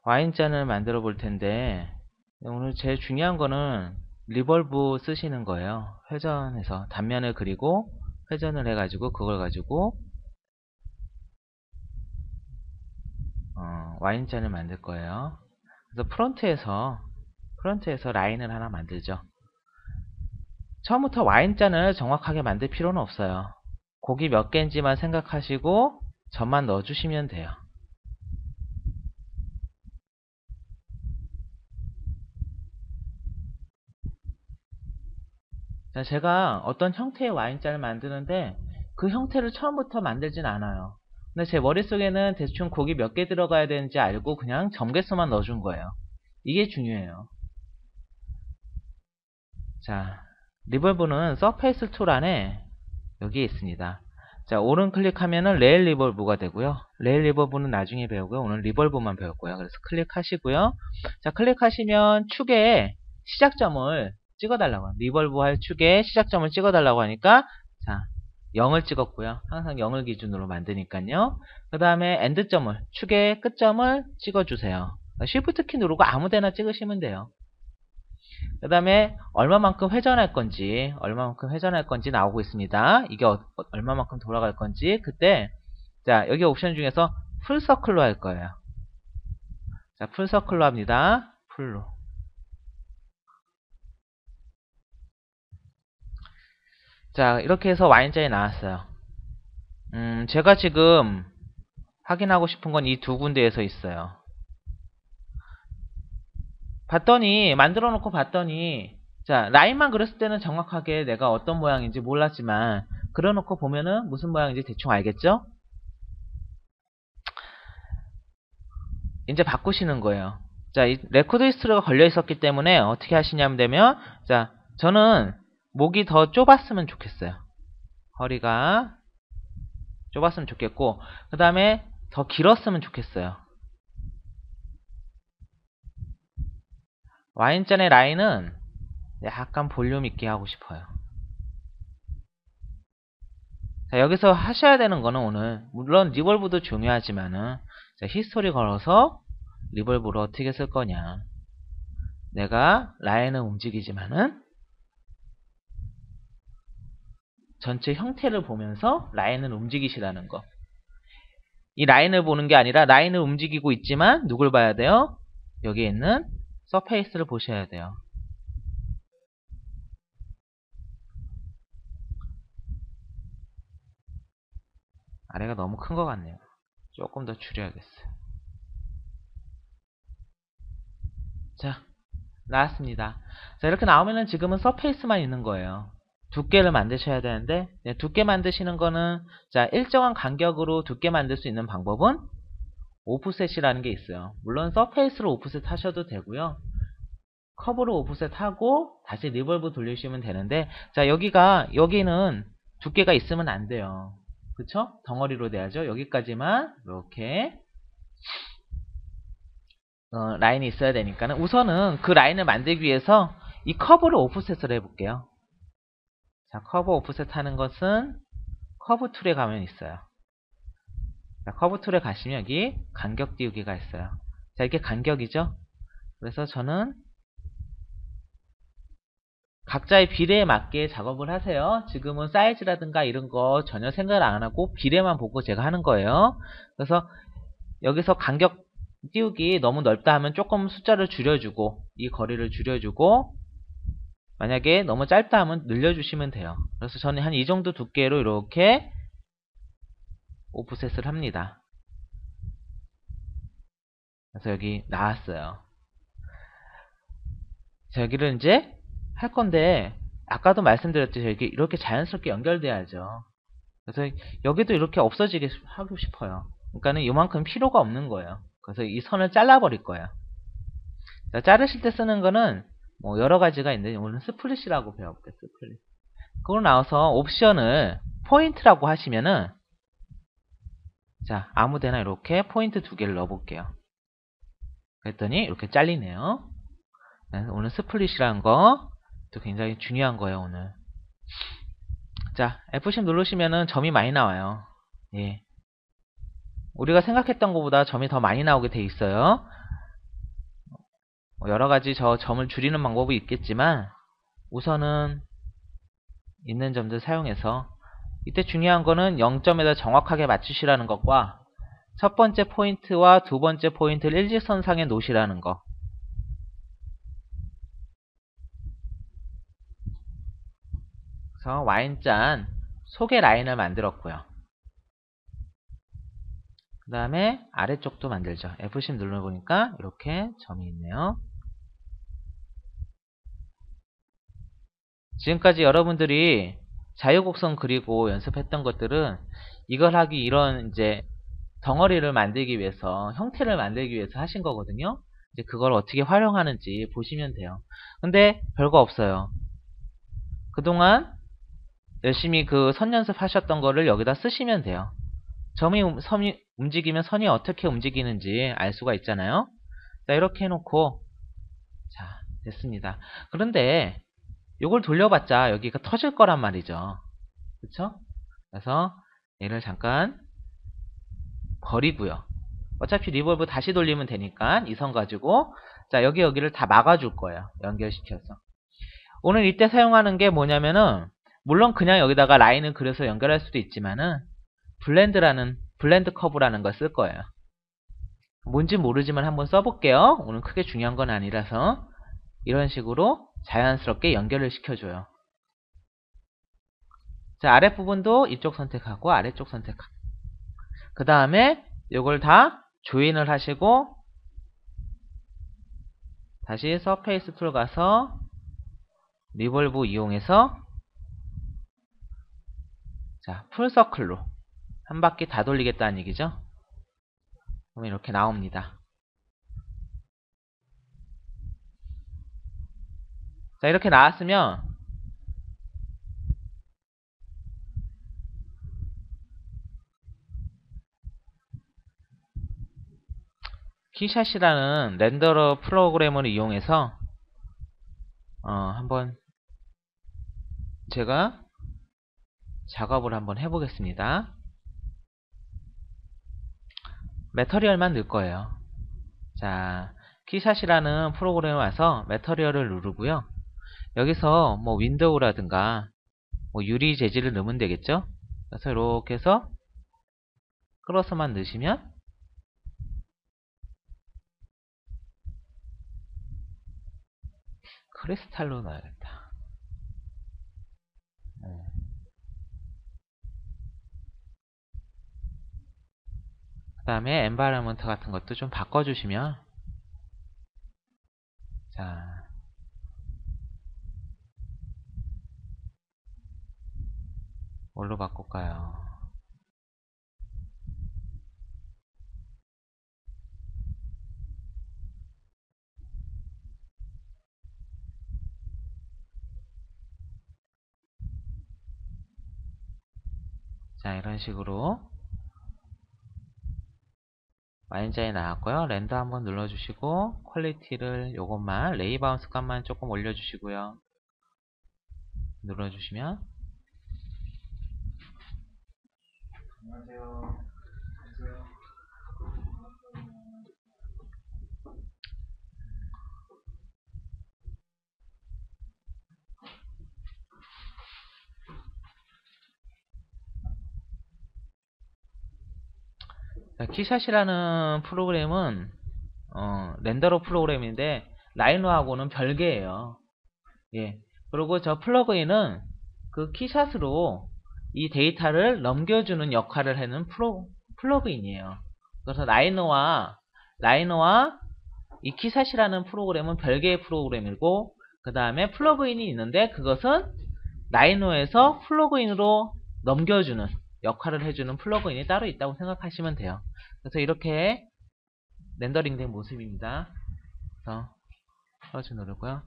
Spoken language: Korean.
Y자를 만들어 볼 텐데, 오늘 제일 중요한 거는 리볼브 쓰시는 거예요. 회전해서 단면을 그리고 회전을 해가지고 그걸 가지고 Y자를 만들 거예요. 그래서 프론트에서 라인을 하나 만들죠. 처음부터 Y자를 정확하게 만들 필요는 없어요. 곡이 몇 개인지만 생각하시고 점만 넣어주시면 돼요. 자, 제가 어떤 형태의 Y자를 만드는데 그 형태를 처음부터 만들진 않아요. 근데 제 머릿속에는 대충 곡이 몇 개 들어가야 되는지 알고 그냥 점개수만 넣어준 거예요. 이게 중요해요. 자, 리볼브는 서페이스 툴 안에 여기에 있습니다. 자, 오른 클릭하면은 레일 리볼브가 되고요. 레일 리볼브는 나중에 배우고요. 오늘 리볼브만 배울 거예요. 그래서 클릭하시고요. 자, 클릭하시면 축에 시작점을 찍어달라고 합니다. 리볼브 할 축에 시작점을 찍어달라고 하니까 자, 0을 찍었고요. 항상 0을 기준으로 만드니까요. 그 다음에 엔드점을, 축의 끝점을 찍어주세요. 쉬프트 키 누르고 아무데나 찍으시면 돼요. 그 다음에 얼마만큼 회전할 건지 나오고 있습니다. 이게 얼마만큼 돌아갈 건지. 그때 자, 여기 옵션 중에서 풀서클로 할 거예요. 자, 풀서클로 합니다. 풀로. 자, 이렇게 해서 Y자에 나왔어요. 제가 지금 확인하고 싶은 건 이 두 군데에서 있어요. 만들어 놓고 봤더니, 자, 라인만 그렸을 때는 정확하게 내가 어떤 모양인지 몰랐지만, 그려 놓고 보면은 무슨 모양인지 대충 알겠죠? 이제 바꾸시는 거예요. 자, 이 레코드 히스토리가 걸려 있었기 때문에 어떻게 하시냐면 되면, 자, 저는 목이 더 좁았으면 좋겠어요. 허리가 좁았으면 좋겠고, 그 다음에 더 길었으면 좋겠어요. Y자의 라인은 약간 볼륨 있게 하고 싶어요. 자, 여기서 하셔야 되는 거는 오늘, 물론 리볼브도 중요하지만은, 자, 히스토리 걸어서 리볼브를 어떻게 쓸 거냐. 내가 라인은 움직이지만은, 전체 형태를 보면서 라인을 움직이시라는 거. 이 라인을 보는 게 아니라 라인을 움직이고 있지만 누굴 봐야 돼요? 여기에 있는 서페이스를 보셔야 돼요. 아래가 너무 큰 것 같네요. 조금 더 줄여야겠어요. 자, 나왔습니다. 자, 이렇게 나오면은 지금은 서페이스만 있는 거예요. 두께를 만드셔야 되는데, 두께 만드시는 거는, 자, 일정한 간격으로 두께 만들 수 있는 방법은 오프셋이라는 게 있어요. 물론 서페이스로 오프셋 하셔도 되고요. 커브로 오프셋 하고 다시 리볼브 돌리시면 되는데, 자, 여기는 두께가 있으면 안 돼요. 그쵸? 덩어리로 돼야죠. 여기까지만 이렇게 라인이 있어야 되니까는 우선은 그 라인을 만들기 위해서 이 커브를 오프셋을 해볼게요. 자, 커브 오프셋 하는 것은 커브 툴에 가면 있어요. 자, 커브 툴에 가시면 여기 간격 띄우기가 있어요. 자, 이게 간격이죠. 그래서 저는 각자의 비례에 맞게 작업을 하세요. 지금은 사이즈라든가 이런 거 전혀 생각을 안 하고 비례만 보고 제가 하는 거예요. 그래서 여기서 간격 띄우기 너무 넓다 하면 조금 숫자를 줄여주고 이 거리를 줄여주고 만약에 너무 짧다 하면 늘려주시면 돼요. 그래서 저는 한 이 정도 두께로 이렇게 오프셋을 합니다. 그래서 여기 나왔어요. 자, 여기를 이제 할 건데 아까도 말씀드렸듯이 여기 이렇게 자연스럽게 연결돼야죠. 그래서 여기도 이렇게 없어지게 하고 싶어요. 그러니까는 이만큼 필요가 없는 거예요. 그래서 이 선을 잘라버릴 거예요. 자, 자르실 때 쓰는 거는 뭐 여러 가지가 있는데 오늘 스플릿이라고 배워볼게요. 스플릿. 그걸 나와서 옵션을 포인트라고 하시면은 자, 아무데나 이렇게 포인트 두 개를 넣어볼게요. 그랬더니 이렇게 잘리네요. 오늘 스플릿이라는 거 또 굉장히 중요한 거예요. 오늘. 자, F10 누르시면은 점이 많이 나와요. 예. 우리가 생각했던 것보다 점이 더 많이 나오게 돼 있어요. 여러가지 저 점을 줄이는 방법이 있겠지만 우선은 있는 점들 사용해서, 이때 중요한 거는 0점에다 정확하게 맞추시라는 것과 첫 번째 포인트와 두 번째 포인트를 일직선상에 놓으시라는 거. 그래서 Y자 속의 라인을 만들었고요. 그 다음에 아래쪽도 만들죠. F10 눌러보니까 이렇게 점이 있네요. 지금까지 여러분들이 자유곡선 그리고 연습했던 것들은 이걸 하기, 이런 이제 덩어리를 만들기 위해서, 형태를 만들기 위해서 하신 거거든요. 이제 그걸 어떻게 활용하는지 보시면 돼요. 근데 별거 없어요. 그동안 열심히 그 선 연습하셨던 거를 여기다 쓰시면 돼요. 선이 움직이면 선이 어떻게 움직이는지 알 수가 있잖아요. 자, 이렇게 해놓고, 자, 됐습니다. 그런데 이걸 돌려봤자 여기가 터질 거란 말이죠. 그쵸? 그래서 얘를 잠깐 버리고요. 어차피 리볼브 다시 돌리면 되니까 이 선 가지고, 자, 여기를 다 막아줄 거예요. 연결시켜서. 오늘 이때 사용하는 게 뭐냐면은, 물론 그냥 여기다가 라인을 그려서 연결할 수도 있지만은 블렌드 커브라는 걸 쓸 거예요. 뭔지 모르지만 한번 써볼게요. 오늘 크게 중요한 건 아니라서. 이런 식으로 자연스럽게 연결을 시켜줘요. 자, 아랫부분도 이쪽 선택하고 아래쪽 선택하고, 그 다음에 이걸 다 조인을 하시고, 다시 서페이스 툴 가서 리볼브 이용해서, 자, 풀서클로 한 바퀴 다 돌리겠다는 얘기죠. 그러면 이렇게 나옵니다. 자, 이렇게 나왔으면 키샷이라는 렌더러 프로그램을 이용해서 한번 제가 작업을 한번 해보겠습니다. 매터리얼만 넣을 거예요. 자, 키샷이라는 프로그램에 와서 매터리얼을 누르고요. 여기서 뭐 윈도우라든가 뭐 유리 재질을 넣으면 되겠죠. 그래서 이렇게 해서 끌어서만 넣으시면, 크리스탈로 넣어야겠다. 그 다음에 엔바이러먼트 같은 것도 좀 바꿔주시면, 자, 뭘로 바꿀까요? 자, 이런 식으로 Y자에 나왔고요. 렌더 한번 눌러주시고, 퀄리티를 요것만, 레이 바운스 값만 조금 올려주시고요. 눌러주시면, 안녕하세요. 자, 키샷이라는 프로그램은 렌더러 프로그램인데 라이노하고는 별개예요. 예. 그리고 저 플러그인은 그 키샷으로 이 데이터를 넘겨주는 역할을 하는 플러그인이에요. 그래서 라이노와 이 키샷이라는 프로그램은 별개의 프로그램이고, 그 다음에 플러그인이 있는데 그것은 라이노에서 플러그인으로 넘겨주는 역할을 해주는 플러그인이 따로 있다고 생각하시면 돼요. 그래서 이렇게 렌더링 된 모습입니다. 그래서 클러치 누르고요.